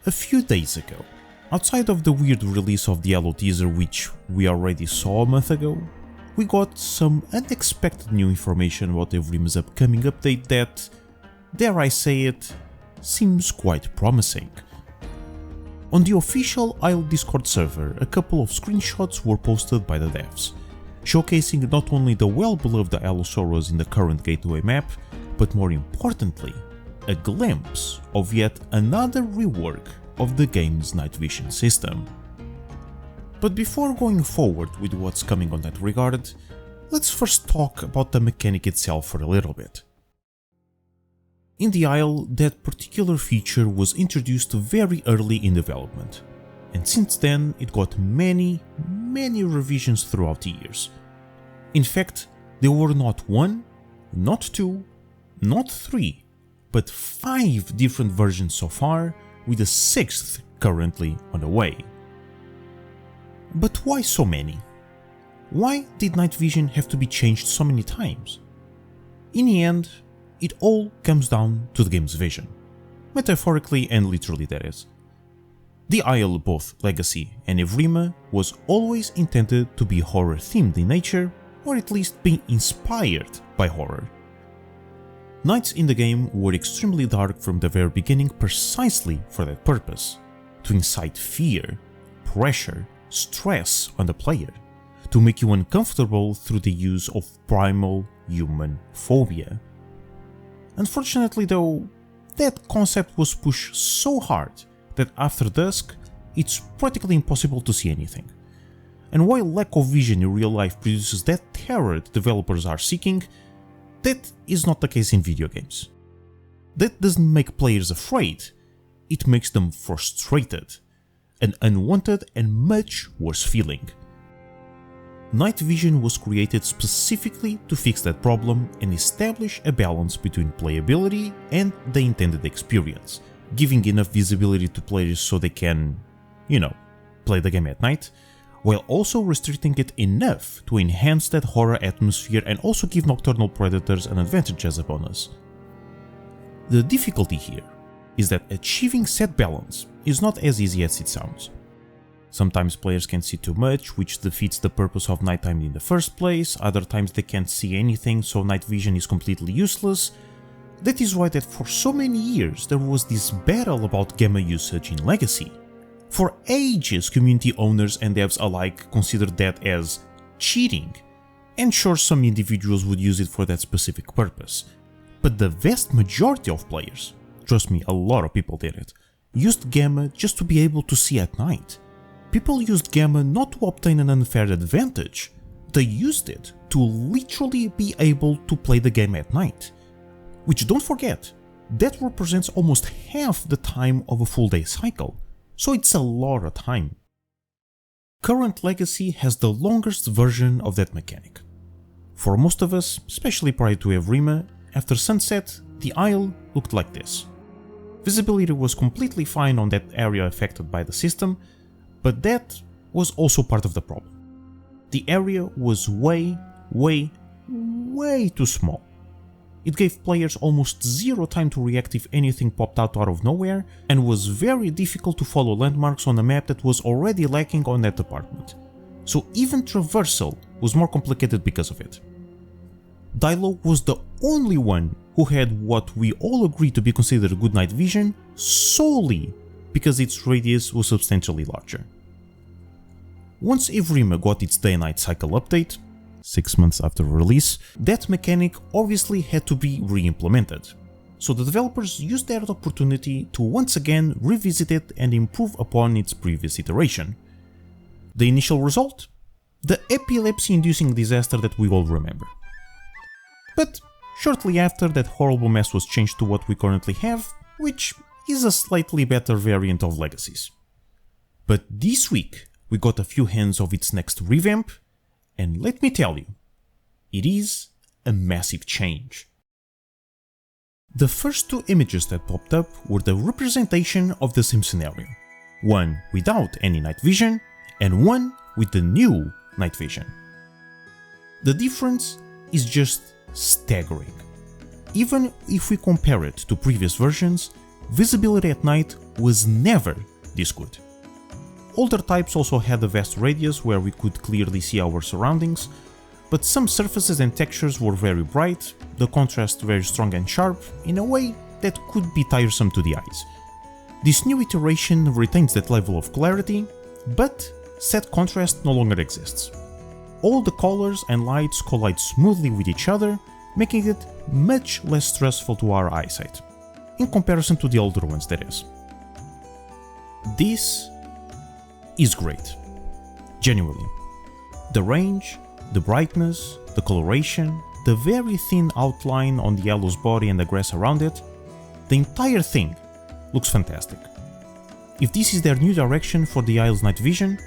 a few days ago. Outside of the weird release of the Allo teaser, which we already saw a month ago, we got some unexpected new information about Evrima's upcoming update that, dare I say it, seems quite promising. On the official allo Discord server, a couple of screenshots were posted by the devs, showcasing not only the well-beloved Allosaurus in the current gateway map, but more importantly, a glimpse of yet another rework of the game's night vision system. But before going forward with what's coming on that regard, let's first talk about the mechanic itself for a little bit. In the allo, that particular feature was introduced very early in development, and since then it got many revisions throughout the years. In fact, there were not one, not two, not three, but 5 different versions so far, with a 6th currently on the way. But why so many? Why did night vision have to be changed so many times? In the end, it all comes down to the game's vision. Metaphorically and literally, that is. The allo, both Legacy and Evrima, was always intended to be horror themed in nature, or at least be inspired by horror. Nights in the game were extremely dark from the very beginning precisely for that purpose, to incite fear, pressure, stress on the player, to make you uncomfortable through the use of primal human phobia. Unfortunately though, that concept was pushed so hard that after dusk, it's practically impossible to see anything. And while lack of vision in real life produces that terror the developers are seeking, that is not the case in video games. That doesn't make players afraid, it makes them frustrated, an unwanted and much worse feeling. Night vision was created specifically to fix that problem and establish a balance between playability and the intended experience, giving enough visibility to players so they can, play the game at night, while also restricting it enough to enhance that horror atmosphere and also give nocturnal predators an advantage as a bonus. The difficulty here is that achieving said balance is not as easy as it sounds. Sometimes players can see too much, which defeats the purpose of nighttime in the first place, other times they can't see anything, so night vision is completely useless. That is why that for so many years there was this battle about gamma usage in Legacy. For ages, community owners and devs alike considered that as cheating, and sure, some individuals would use it for that specific purpose, but the vast majority of players, trust me, a lot of people did it, used gamma just to be able to see at night. People used gamma not to obtain an unfair advantage, they used it to literally be able to play the game at night. Which, don't forget, that represents almost half the time of a full day cycle, so it's a lot of time. Current Legacy has the longest version of that mechanic. For most of us, especially prior to Evrima, after sunset, the allo looked like this. Visibility was completely fine on that area affected by the system, but that was also part of the problem. The area was way too small. It gave players almost zero time to react if anything popped out of nowhere, and was very difficult to follow landmarks on a map that was already lacking on that department. So even traversal was more complicated because of it. Dilo was the only one who had what we all agree to be considered good night vision solely because its radius was substantially larger. Once Evrima got its day-night cycle update, 6 months after release, that mechanic obviously had to be re-implemented. So the developers used that opportunity to once again revisit it and improve upon its previous iteration. The initial result? The epilepsy-inducing disaster that we all remember. But shortly after, that horrible mess was changed to what we currently have, which is a slightly better variant of Legacies. But this week, we got a few hints of its next revamp, and let me tell you, it is a massive change. The first 2 images that popped up were the representation of the same scenario, one without any night vision and one with the new night vision. The difference is just staggering. Even if we compare it to previous versions, visibility at night was never this good. Older types also had a vast radius where we could clearly see our surroundings, but some surfaces and textures were very bright, the contrast very strong and sharp, in a way that could be tiresome to the eyes. This new iteration retains that level of clarity, but set contrast no longer exists. All the colors and lights collide smoothly with each other, making it much less stressful to our eyesight, in comparison to the older ones, that is. This is great. Genuinely. The range, the brightness, the coloration, the very thin outline on the allo's body and the grass around it, the entire thing looks fantastic. If this is their new direction for the Isle's night vision,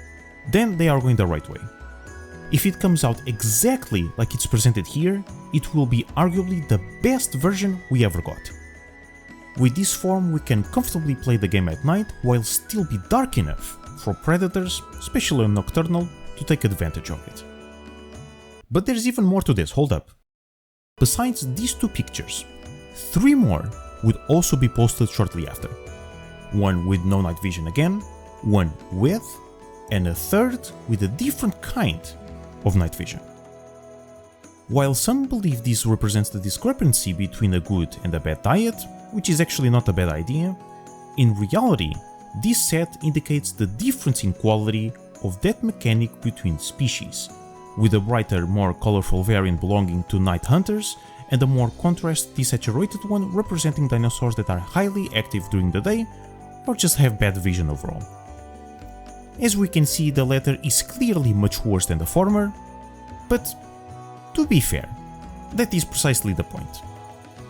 then they are going the right way. If it comes out exactly like it's presented here, it will be arguably the best version we ever got. With this form we can comfortably play the game at night while still be dark enough for predators, especially nocturnal, to take advantage of it. But there's even more to this, hold up. Besides these two pictures, 3 more would also be posted shortly after. One with no night vision again, one with, and a third with a different kind of night vision. While some believe this represents the discrepancy between a good and a bad diet, which is actually not a bad idea, in reality, this set indicates the difference in quality of that mechanic between species, with a brighter, more colorful variant belonging to night hunters, and a more contrast desaturated one representing dinosaurs that are highly active during the day, or just have bad vision overall. As we can see, the latter is clearly much worse than the former, but to be fair, that is precisely the point.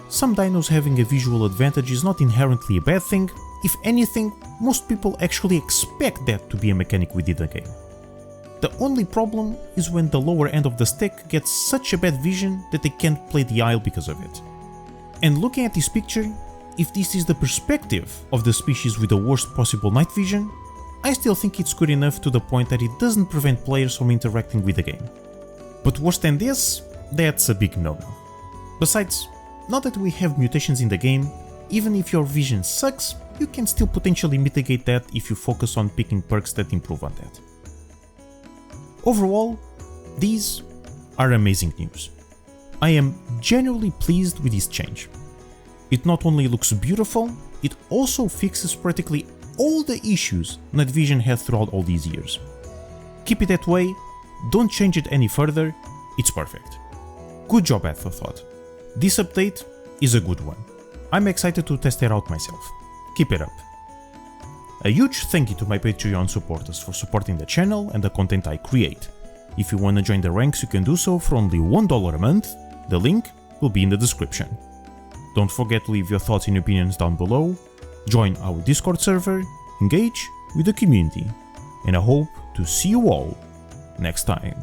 Some dinos having a visual advantage is not inherently a bad thing. If anything, most people actually expect that to be a mechanic within the game. The only problem is when the lower end of the stick gets such a bad vision that they can't play the Isle because of it. And looking at this picture, if this is the perspective of the species with the worst possible night vision, I still think it's good enough to the point that it doesn't prevent players from interacting with the game. But worse than this, that's a big no-no. Besides, now that we have mutations in the game, even if your vision sucks, you can still potentially mitigate that if you focus on picking perks that improve on that. Overall, these are amazing news. I am genuinely pleased with this change. It not only looks beautiful, it also fixes practically all the issues night vision had throughout all these years. Keep it that way, don't change it any further, it's perfect. Good job, Afterthought. This update is a good one. I'm excited to test it out myself. Keep it up. A huge thank you to my Patreon supporters for supporting the channel and the content I create. If you wanna join the ranks, you can do so for only $1 a month, the link will be in the description. Don't forget to leave your thoughts and opinions down below, join our Discord server, engage with the community, and I hope to see you all next time.